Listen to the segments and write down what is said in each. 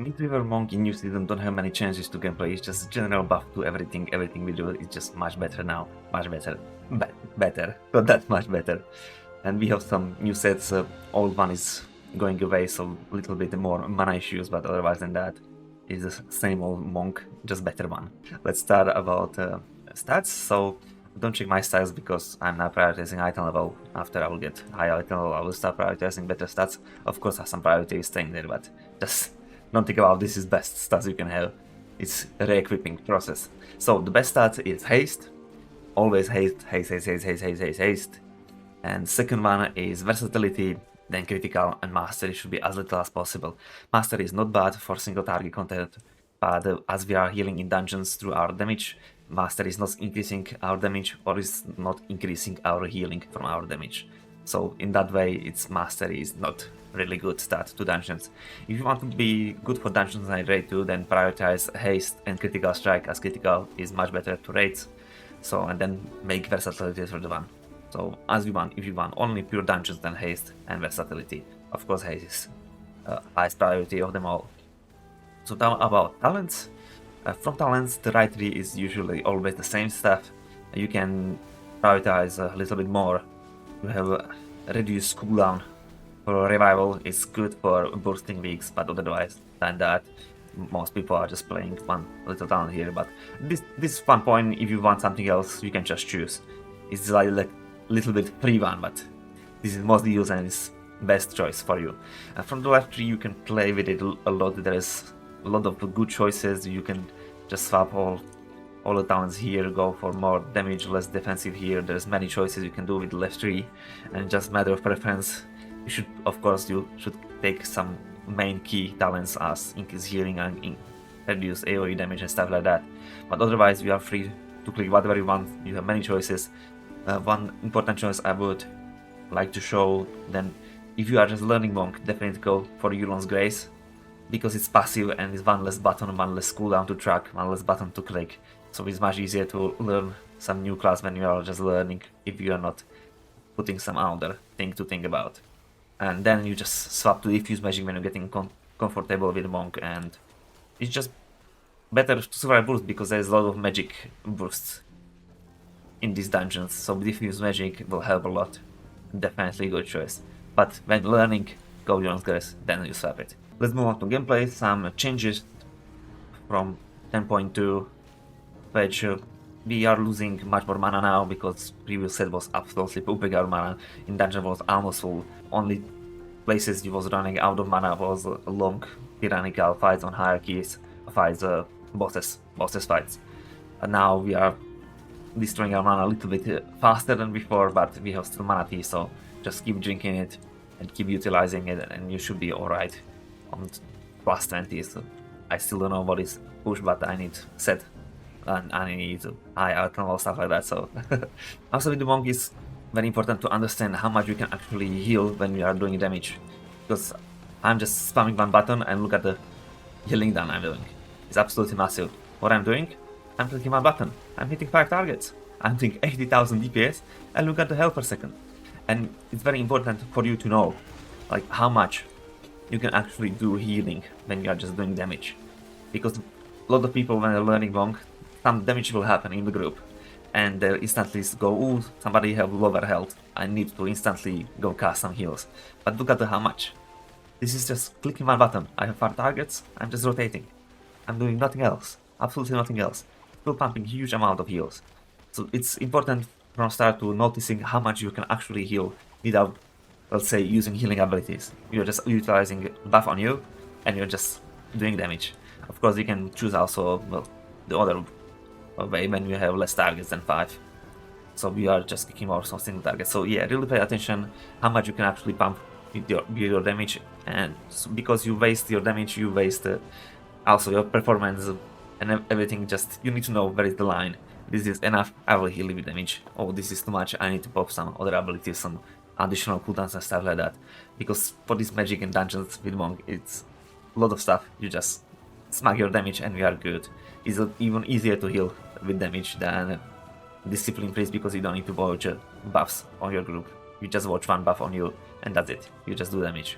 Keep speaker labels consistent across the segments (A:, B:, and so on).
A: MISTWEAVER Monk in new season don't have many changes to gameplay, it's just general buff to everything. Everything we do is just much better now. Much better. Better. Not that much better. And we have some new sets. Old one is going away, so a little bit more mana issues, but otherwise than that, is the same old Monk, just better one. Let's start about stats. So don't check my stats because I'm not prioritizing item level. After I will get high item level, I will start prioritizing better stats. Of course, I have some priority staying there, but just don't think about this is best stats you can have. It's a re-equipping process. So the best stat is haste. Always haste, haste, haste, haste, haste, haste, haste, haste. And second one is versatility, then critical, and mastery should be as little as possible. Mastery is not bad for single target content, but as we are healing in dungeons through our damage, mastery is not increasing our damage or is not increasing our healing from our damage. So in that way, its mastery is not really good stat to dungeons. If you want to be good for dungeons and raid 2, then prioritize haste and critical strike, as critical is much better to raids. So and then make versatility for the one. So as you want, if you want only pure dungeons, then haste and versatility. Of course, haste is highest priority of them all. So now about talents. From talents, the right tree is usually always the same stuff. You can prioritize a little bit more. You have a reduced cooldown for revival. It's good for bursting weeks, but otherwise than that, most people are just playing one little talent here. But this one point, if you want something else, you can just choose. It's like a little bit free one, but this is mostly used and it's best choice for you. From the left tree, you can play with it a lot. There is a lot of good choices. You can just swap all the talents here, go for more damage, less defensive here. There's many choices you can do with the left tree, and just matter of preference. You should, of course, you should take some main key talents as increase healing and reduce AoE damage and stuff like that. But otherwise, you are free to click whatever you want. You have many choices. One important choice I would like to show, then if you are just learning Monk, definitely go for Euron's Grace, because it's passive and it's one less button, one less cooldown to track, one less button to click. So it's much easier to learn some new class when you are just learning, if you are not putting some other thing to think about. And then you just swap to diffuse magic when you're getting comfortable with Monk, and it's just better to survive burst because there's a lot of magic bursts in these dungeons, so diffuse magic will help a lot. Definitely a good choice. But when learning, go Euron's Grace, then you swap it. Let's move on to gameplay. Some changes from 10.2, which we are losing much more mana now because previous set was absolutely pumping our mana. In dungeon was almost full. Only places you was running out of mana was long tyrannical fights on hierarchies, fights, bosses fights. And now we are destroying our mana a little bit faster than before, but we have still mana tea, so just keep drinking it and keep utilizing it, and you should be alright on plus 20. So I still don't know what is push, but I need set and I need high outcome stuff like that. So also with the Monk is very important to understand how much you can actually heal when you are doing damage, because I'm just spamming one button and look at the healing done I'm doing. It's absolutely massive. What I'm doing, I'm clicking my button, I'm hitting 5 targets, I'm doing 80,000 DPS, and look at the health per second. And it's very important for you to know like how much you can actually do healing when you are just doing damage. Because a lot of people, when they're learning Monk, some damage will happen in the group, and they'll instantly go, ooh, somebody have lower health, I need to instantly go cast some heals. But look at how much. This is just clicking my button, I have 5 targets, I'm just rotating. I'm doing nothing else, absolutely nothing else. Still pumping huge amount of heals. So it's important from start to noticing how much you can actually heal without, let's say, using healing abilities. You're just utilizing buff on you, and you're just doing damage. Of course, you can choose also, well, the other way when you have less targets than 5. So we are just kicking more some single targets. So yeah, really pay attention how much you can actually pump with your damage, and so because you waste your damage, you waste also your performance and everything. Just you need to know where is the line. This is enough, I will heal with damage. Oh, this is too much, I need to pop some other abilities, some additional cooldowns and stuff like that. Because for this magic and dungeons with Monk, it's a lot of stuff. You just smack your damage and we are good. It's even easier to heal with damage than Discipline Priest, because you don't need to watch buffs on your group. You just watch one buff on you and that's it. You just do damage.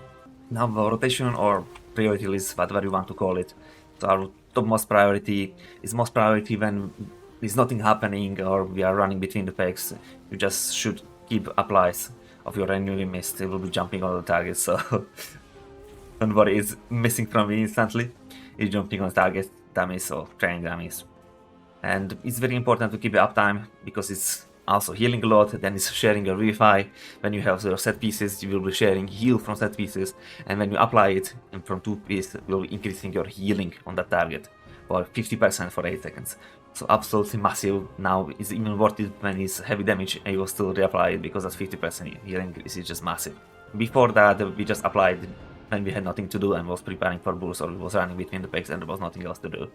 A: Now rotation or priority list, whatever you want to call it. So our topmost priority is most priority when there's nothing happening or we are running between the pegs. You just should keep applies of your renewing mist. It will be jumping on the target, so don't worry, it's missing from me instantly. It's jumping on target dummies or training dummies. And it's very important to keep the uptime because it's also healing a lot, then it's sharing your Wi-Fi. When you have your set pieces, you will be sharing heal from set pieces, and when you apply it from 2 pieces, you will be increasing your healing on that target for 50% for 8 seconds. So absolutely massive. Now it's even worth it when it's heavy damage and you will still reapply it because that 50% healing is just massive. Before that, we just applied when we had nothing to do and was preparing for boost or was running between the pegs and there was nothing else to do.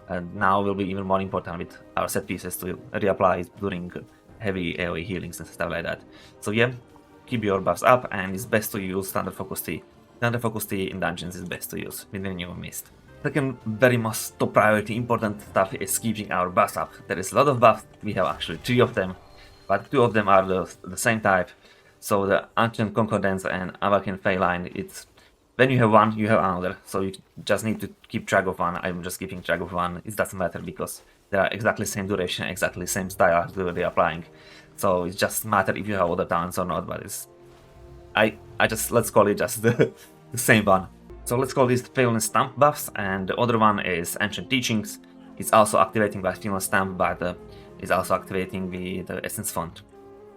A: And now will be even more important with our set pieces to reapply it during heavy AoE healings and stuff like that. So yeah, keep your buffs up, and it's best to use standard focus T. Standard focus T in dungeons is best to use with the new mist. Second very most top priority important stuff is keeping our buffs up. There is a lot of buffs, we have actually 3 of them, but 2 of them are the same type. So the Ancient Concordance and Awakened Feline, it's when you have one, you have another. So you just need to keep track of one. I'm just keeping track of one. It doesn't matter because they are exactly same duration, exactly same style as they are applying. So it just matter if you have other talents or not, but it's I just let's call it just the same one. So let's call this Feline Stamp buffs, and the other one is Ancient Teachings. It's also activating by Feline Stamp, but it's also activating the Essence Font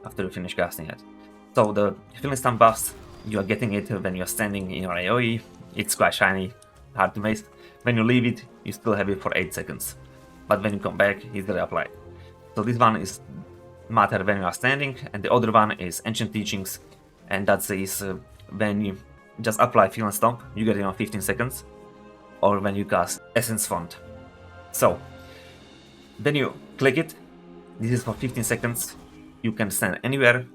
A: after you finish casting it. So the Feline Stamp buffs, you are getting it when you are standing in your AoE. It's quite shiny, hard to miss. When you leave it, you still have it for 8 seconds. But when you come back, it's reapplied. So this one is matter when you are standing, and the other one is Ancient Teachings, and that is when you just apply Feline Stomp, you get it on 15 seconds, or when you cast Essence Font. So when you click it, this is for 15 seconds. You can stand anywhere,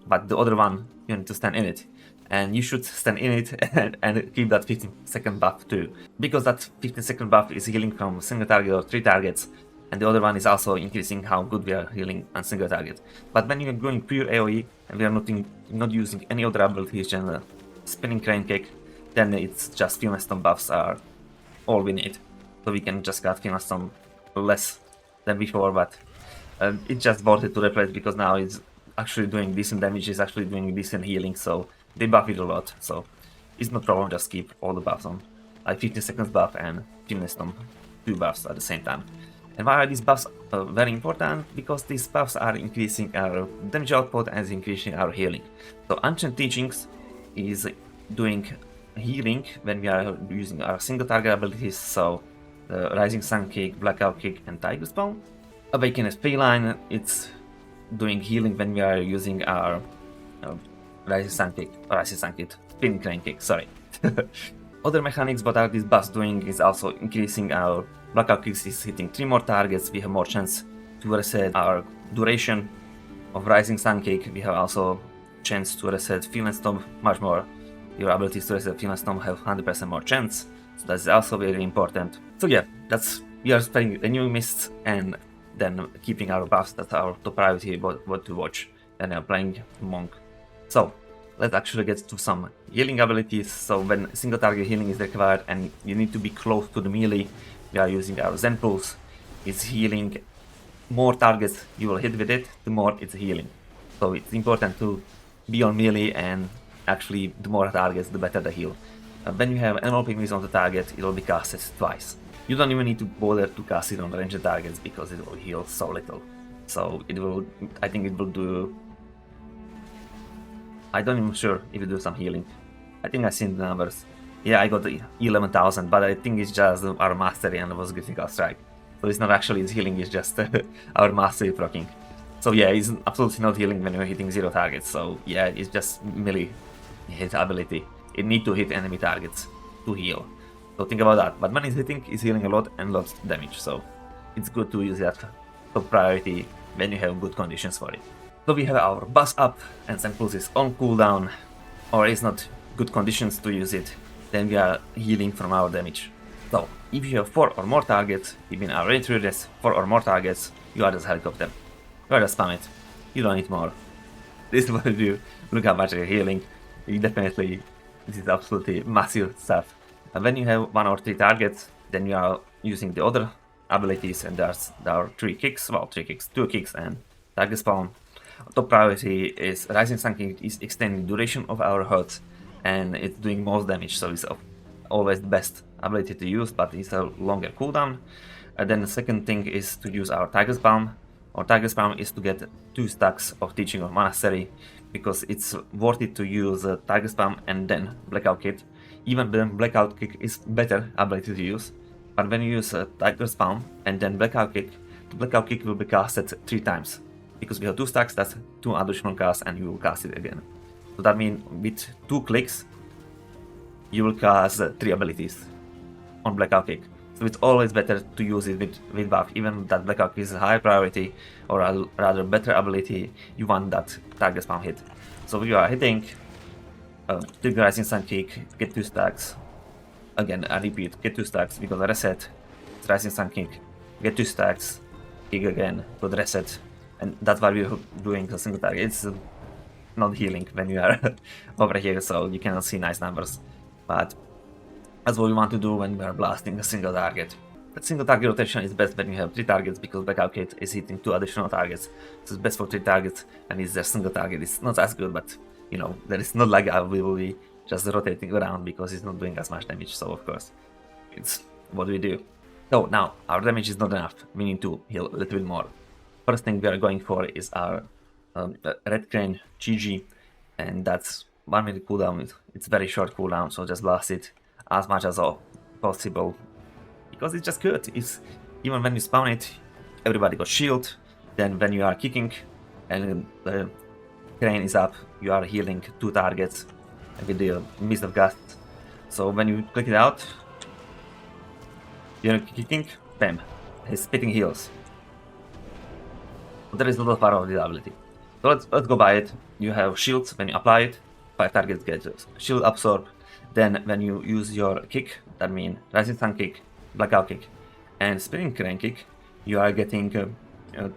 A: but the other one you need to stand in it. And you should stand in it and keep that 15-second buff too. Because that 15-second buff is healing from single target or 3 targets, and the other one is also increasing how good we are healing on single target. But when you're going pure AoE and we are not using any other abilities than Spinning Crane Kick, then it's just Feline Stomp buffs are all we need. So we can just cut Feline Stomp less than before, but it's just worth it to replace because now it's actually doing decent damage, it's actually doing decent healing, so they buff it a lot, so it's no problem, just keep all the buffs on. Like 15 seconds buff and Feline Stomp, 2 buffs at the same time. And why are these buffs very important? Because these buffs are increasing our damage output and increasing our healing. So Ancient Teachings is doing healing when we are using our single target abilities, so the Rising Sun Kick, Blackout Kick and Tiger Spawn. Awakened Feline, it's doing healing when we are using our Rising Sun Kick, Spinning Crane Kick, sorry. Other mechanics what are these buffs doing is also increasing our Blackout Kicks is hitting 3 more targets, we have more chance to reset our duration of Rising Sun Kick, we have also chance to reset Feline Stomp much more. Your abilities to reset Feline Stomp have 100% more chance, so that's also very important. So yeah, we are spending the new mists and then keeping our buffs. That's our top priority, what to watch, and playing Monk. So let's actually get to some healing abilities. So when single target healing is required and you need to be close to the melee, we are using our Zen Pulse. It's healing more targets you will hit with it, the more it's healing. So it's important to be on melee, and actually the more targets, the better the heal. When you have Animal Pygmies on the target, it will be casted twice. You don't even need to bother to cast it on ranged targets because it will heal so little. So it will, I think it will do, I don't even sure if it do some healing. I think I've seen the numbers. Yeah, I got 11,000, but I think it's just our mastery and it was critical strike. So it's not actually its healing, it's just our mastery proccing. So yeah, it's absolutely not healing when you're hitting 0 targets. So yeah, it's just melee hit ability. It need to hit enemy targets to heal. So think about that. But when it's hitting, it's healing a lot and lots of damage. So it's good to use that top priority when you have good conditions for it. So we have our buzz up and Zen Pulse is on cooldown, or it's not good conditions to use it, then we are healing from our damage. So if you have 4 or more targets, even our range readers, 4 or more targets, you are just helicopter. You are just spam it. You don't need more. This is what you do. Look how much you're healing. You definitely, this is absolutely massive stuff. And when you have 1 or 3 targets, then you are using the other abilities, and there are 3 kicks, well, 3 kicks, 2 kicks and target spawn. Top priority is Rising Sun Kick is extending duration of our hurts, and it's doing most damage, so it's always the best ability to use, but it's a longer cooldown. And then the second thing is to use our Tiger Spam. Our Tiger Spam is to get 2 stacks of Teaching of Monastery, because it's worth it to use Tiger Spam and then Blackout Kick. Even then Blackout Kick is better ability to use, but when you use Tiger Spam and then Blackout Kick, the Blackout Kick will be casted 3 times. Because we have 2 stacks, that's 2 additional casts, and you will cast it again. So that means with 2 clicks, you will cast 3 abilities on Blackout Kick. So it's always better to use it with buff, even that Blackout Kick is a high priority, or a rather better ability, you want that target spam hit. So you are hitting, trigger Rising Sun Kick, get 2 stacks. Again, I repeat, get 2 stacks, because I reset, Rising Sun Kick, get 2 stacks, kick again, good reset. And that's why we're doing a single target. It's not healing when you are over here, so you cannot see nice numbers. But that's what we want to do when we are blasting a single target. But single target rotation is best when you have 3 targets, because Blackout Kick is hitting 2 additional targets. So it's best for 3 targets, and it's their single target. It's not as good, but you know, there is not like we will be just rotating around because it's not doing as much damage. So of course, it's what we do. So now our damage is not enough. We need to heal a little bit more. First thing we are going for is our Red Crane GG, and that's 1 minute cooldown. It's very short cooldown, so just blast it as much as possible, because it's just good. It's even when you spawn it, everybody got shield. Then when you are kicking and the crane is up, you are healing 2 targets with the Mist of Gust. So when you click it out, you're kicking, bam, he's spitting heals. There is a lot of power of this ability. So let's go by it. You have shields when you apply it, 5 targets get shield absorb. Then when you use your kick, that means Rising Sun Kick, Blackout Kick, and Spinning Crane Kick, you are getting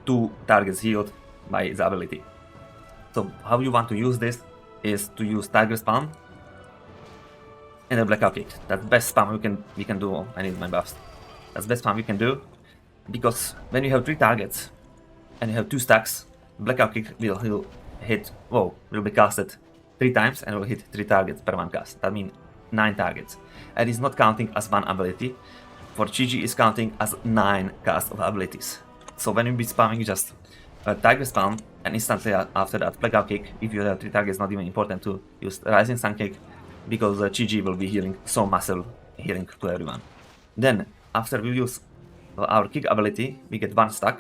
A: 2 targets healed by the ability. So how you want to use this is to use Tiger Spam and a Blackout Kick. That's the best spam we can do. I need my buffs. That's the best spam we can do, because when you have 3 targets and you have 2 stacks, Blackout Kick will be casted 3 times and will hit 3 targets per 1 cast. That means 9 targets. And it's not counting as 1 ability. For GG is counting as 9 casts of abilities. So when you be spamming, you just Tiger Spam, and instantly after that Blackout Kick. If you have 3 targets, not even important to use Rising Sun Kick, because GG will be healing so massive healing to everyone. Then after we use our kick ability, we get 1 stack,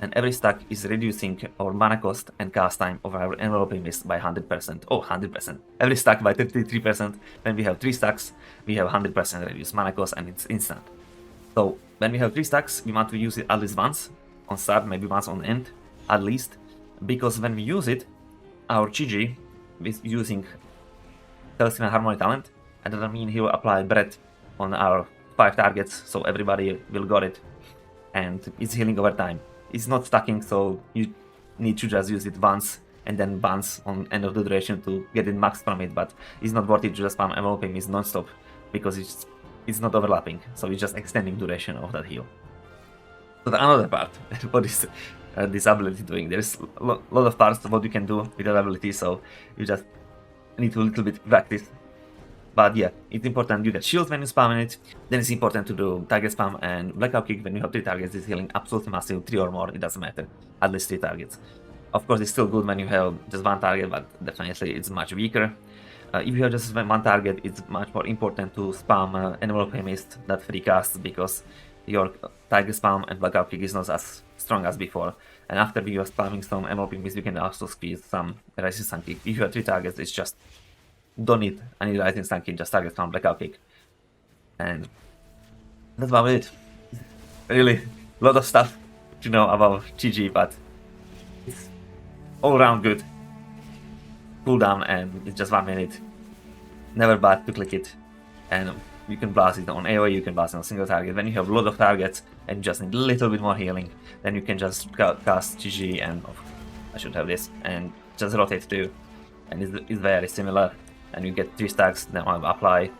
A: and every stack is reducing our mana cost and cast time of our enveloping mist by 100%. Oh, 100%. Every stack by 33%. When we have 3 stacks, we have 100% reduced mana cost, and it's instant. So when we have 3 stacks, we want to use it at least once on start, maybe once on end, at least, because when we use it, our GG is using Celestial Harmony talent, and that means he will apply breath on our 5 targets, so everybody will got it, and it's healing over time. It's not stacking, so you need to just use it once and then once on end of the duration to get it max from it, but it's not worth it to just spam enveloping is non-stop, because it's not overlapping, so it's just extending duration of that heal. So another part, what is this ability doing? There's a lot of parts of what you can do with that ability, so you just need to a little bit practice. But yeah, it's important you get shields when you spam it. Then it's important to do target spam and Blackout Kick when you have 3 targets. It's healing absolutely massive, 3 or more, it doesn't matter. At least 3 targets. Of course, it's still good when you have just 1 target, but definitely it's much weaker. If you have just 1 target, it's much more important to spam Enveloping Mist, that free cast, because your target spam and Blackout Kick is not as strong as before. And after you are spamming some Enveloping Mist, you can also squeeze some Rising Sun Kick. If you have 3 targets, it's just don't need any Rising Sun Kick, just target spam Blackout Kick. And that's about it. Really, a lot of stuff to know about GG, but it's all around good. Cooldown, and it's just 1 minute. Never bad to click it. And you can blast it on AoE, you can blast it on single target. When you have a lot of targets and you just need a little bit more healing, then you can just cast GG, and I should have this, and just rotate too. And it's very similar. And you get 3 stacks, then apply,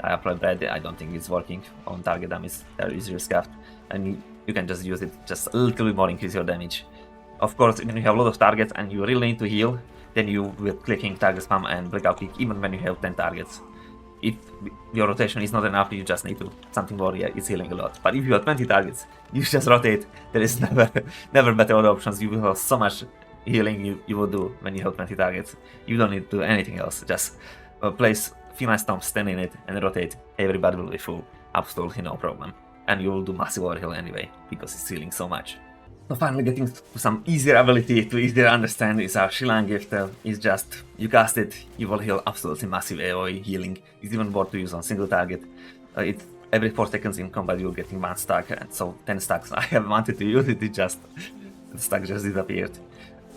A: I applied that, I don't think it's working on target damage. There is your scuffed, and you can just use it just a little bit more, increase your damage. Of course, when you have a lot of targets and you really need to heal, then you will clicking target spam and blackout kick even when you have 10 targets. If your rotation is not enough, you just need to something more, yeah, it's healing a lot. But if you have 20 targets, you just rotate, there is never better other options. You will have so much healing you will do when you have 20 targets. You don't need to do anything else, just place few nice stomps, stand in it and rotate, everybody will be full, absolutely no problem. And you will do massive overheal anyway, because it's healing so much. So finally getting to some easier ability to easier understand is our Shilan gift. It's just, you cast it, you will heal absolutely massive AoE healing. It's even more to use on single target. It's every 4 seconds in combat you're getting 1 stack, and so 10 stacks. I have wanted to use it, the stack just disappeared.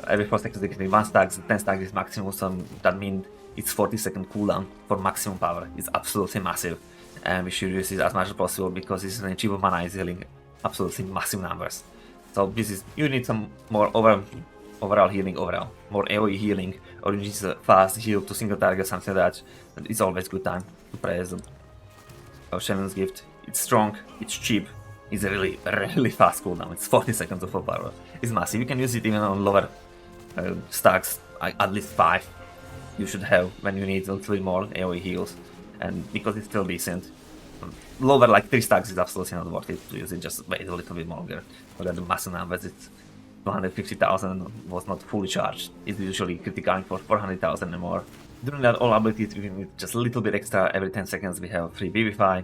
A: Every 4 seconds you're getting 1 stack, 10 stacks is maximum, so that means it's 40-second cooldown for maximum power. It's absolutely massive, and we should use it as much as possible because it's an cheaper mana is healing absolutely massive numbers. So this is, you need some more overall healing, more AoE healing, or you need a fast heal to single target, something like that. It's always good time to press Shannon's gift. It's strong, it's cheap, it's a really fast cooldown. It's 40 seconds of full power. It's massive. You can use it even on lower stacks, at least 5. You should have when you need a little bit more AoE heals, and because it's still decent. Lower like 3 stacks is absolutely not worth it to use it, just wait a little bit longer. But at the massive numbers, it's 250,000 was not fully charged. It's usually critical for 400,000 and more. During that all abilities we need just a little bit extra. Every 10 seconds we have free Vivify,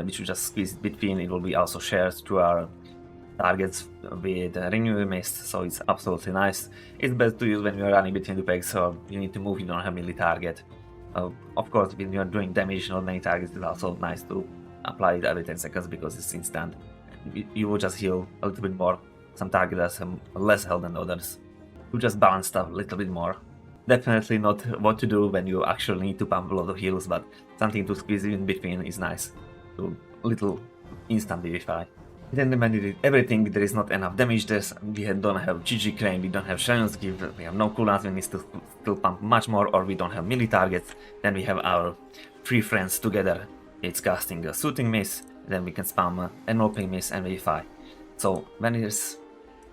A: which we just squeeze it between. It will be also shared to our targets with Renew Mist, so it's absolutely nice. It's best to use when you're running between the pegs, or you need to move, you don't have melee target. Of course, when you're doing damage, not many targets, it's also nice to apply it every 10 seconds because it's instant. You will just heal a little bit more. Some targets have less health than others. You just balance stuff a little bit more. Definitely not what to do when you actually need to pump a lot of heals, but something to squeeze in between is nice. So little instant Vivify. Then when you did everything, there is not enough damage. We don't have GG Crane, we don't have Shannon's Gift, we have no cooldowns, we need to still pump much more, or we don't have melee targets. Then we have our 3 friends together. It's casting a Soothing Mist, then we can spam Enveloping Mist and Vivify. So when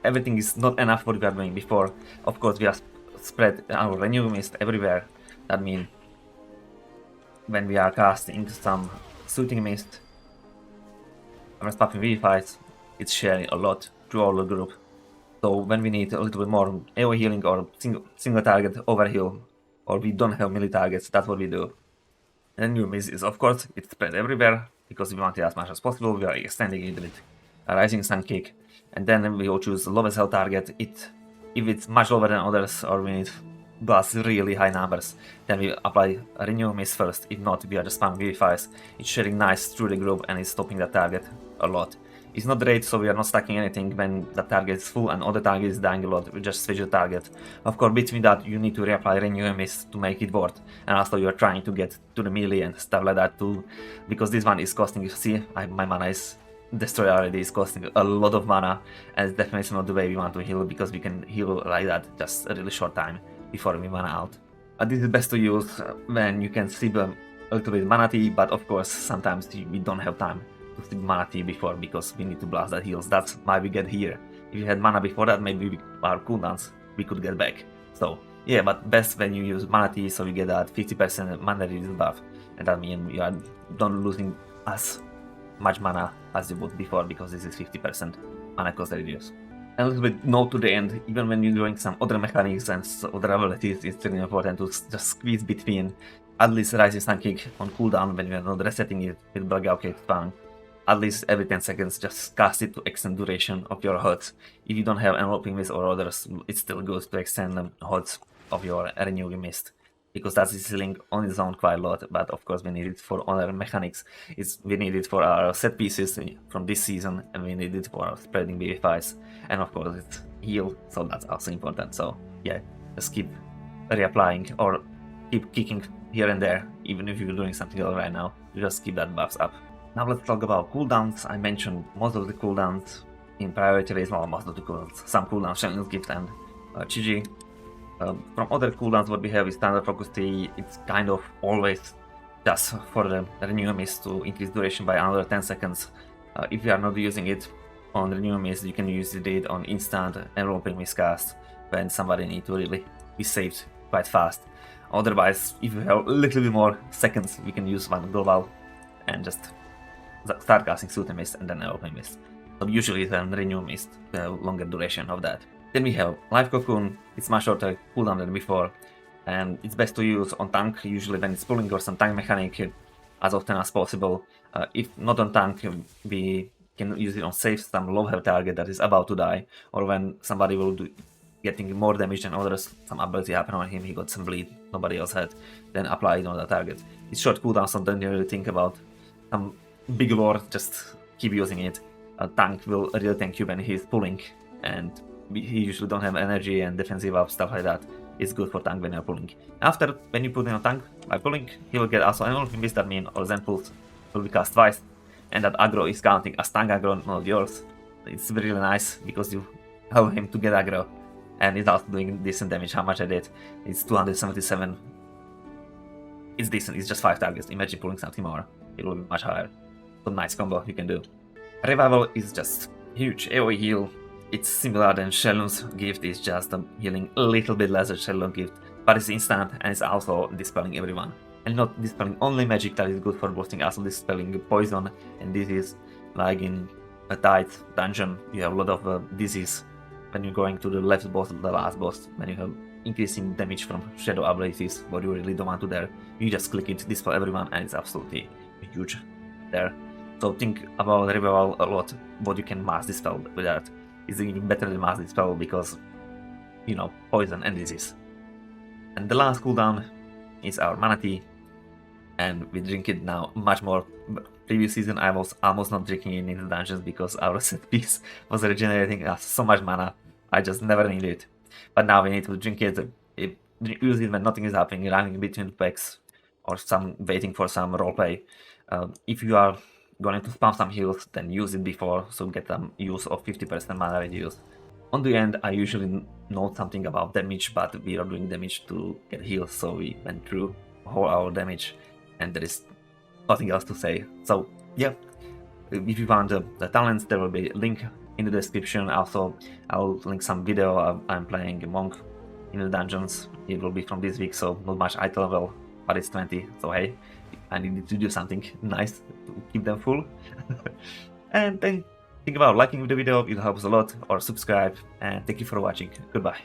A: everything is not enough what we are doing before, of course we are spread our Renew Mist everywhere. That means when we are casting some Soothing Mist, when spamming Vivifies, it's sharing a lot through all the group. So when we need a little bit more AoE healing or single target overheal, or we don't have melee targets, that's what we do. And new mist is, of course, it's spread everywhere because we want it as much as possible. We are extending it with a Rising Sun Kick, and then we will choose the lowest health target. If it's much lower than others, or we need blast really high numbers, then we apply a Renew Mist first. If not, we are just spamming Vivifies. It's sharing nice through the group and it's stopping the target a lot. It's not great, so we are not stacking anything when the target is full and other target is dying a lot. We just switch the target. Of course, between that, you need to reapply Renew Mist to make it worth. And also, you are trying to get to the melee and stuff like that too, because this one is costing. You see, my mana is destroyed already. It's costing a lot of mana, and it's definitely not the way we want to heal, because we can heal like that just a really short time before we mana out. This is best to use when you can sip a little bit mana tea, but of course sometimes we don't have time to sip mana tea before because we need to blast that heals. That's why we get here. If you had mana before that, maybe our cooldowns we could get back. So yeah, but best when you use mana tea, so you get that 50% mana reduce buff, and that means you are not losing as much mana as you would before, because this is 50% mana cost reduce. And a little bit note to the end, even when you're doing some other mechanics and other abilities, it's really important to just squeeze between at least Rising Sun Kick on cooldown when you're not resetting it with Blackout Kick spam. At least every 10 seconds, just cast it to extend duration of your HUDs. If you don't have Enveloping Mist or others, it's still good to extend the HUDs of your Renewing Mist, because that's healing on its own quite a lot, but of course we need it for other mechanics. We need it for our set pieces from this season, and we need it for our spreading BFIs, and of course it's heal, so that's also important. So yeah, just keep reapplying or keep kicking here and there, even if you're doing something else right now, you just keep that buffs up. Now let's talk about cooldowns. I mentioned most of the cooldowns in priority race, well, most of the cooldowns, some cooldowns, Shannon's Gift and Chi-Ji. From other cooldowns, what we have is standard focus T. It's kind of always just for the renew mist to increase duration by another 10 seconds. If you are not using it on renew mist, you can use it on instant and roleplaying miscast when somebody needs to really be saved quite fast. Otherwise, if you have a little bit more seconds, we can use one global and just start casting Suit and Mist and then roleplaying mist. So usually it's a renew mist, the longer duration of that. Then we have Life Cocoon. It's much shorter cooldown than before, and it's best to use on tank, usually when it's pulling or some tank mechanic, as often as possible. If not on tank, we can use it on safe, some low health target that is about to die, or when somebody will do getting more damage than others, some ability happened on him, he got some bleed, nobody else had, then apply it on the target. It's short cooldown, so don't really think about some big war, just keep using it. A tank will really tank you when he's pulling, and he usually don't have energy and defensive up, stuff like that. It's good for tank when you're pulling. After, when you put in a tank by pulling, he will get also an Olympic Mist, that means or Zen Pulse will be cast twice, and that aggro is counting as tank aggro, not yours. It's really nice because you allow him to get aggro, and it's also doing decent damage. How much I did? It's 277. It's decent, it's just 5 targets. Imagine pulling something more, it will be much higher. So nice combo you can do. Revival is just huge. AoE heal. It's similar than Shelun's gift, it's just healing a little bit less than Shelun's gift, but it's instant and it's also dispelling everyone. And not dispelling only magic that is good for boosting, also dispelling poison and disease. Like in a tight dungeon, you have a lot of disease when you're going to the left boss or the last boss, when you have increasing damage from shadow abilities, what you really don't want to there. You just click it, dispel everyone, and it's absolutely huge there. So think about Revival a lot, what you can mass dispel with that. It's even better than mass dispel because, you know, poison and disease. And the last cooldown is our Mana Tea, and we drink it now much more. Previous season I was almost not drinking it in the dungeons because our set piece was regenerating us so much mana, I just never needed it. But now we need to drink it, use it when nothing is happening, running between packs or waiting for some roleplay. If you are going to spam some heals, then use it before, so get some use of 50% mana reduce. On the end, I usually know something about damage, but we are doing damage to get heals, so we went through whole our damage, and there is nothing else to say. So yeah, if you want the talents, there will be a link in the description. Also, I'll link some video. I'm playing a monk in the dungeons. It will be from this week, so not much item level, but it's 20, so hey, I needed to do something nice to keep them full. And then think about liking the video, it helps a lot, or subscribe, and thank you for watching. Goodbye.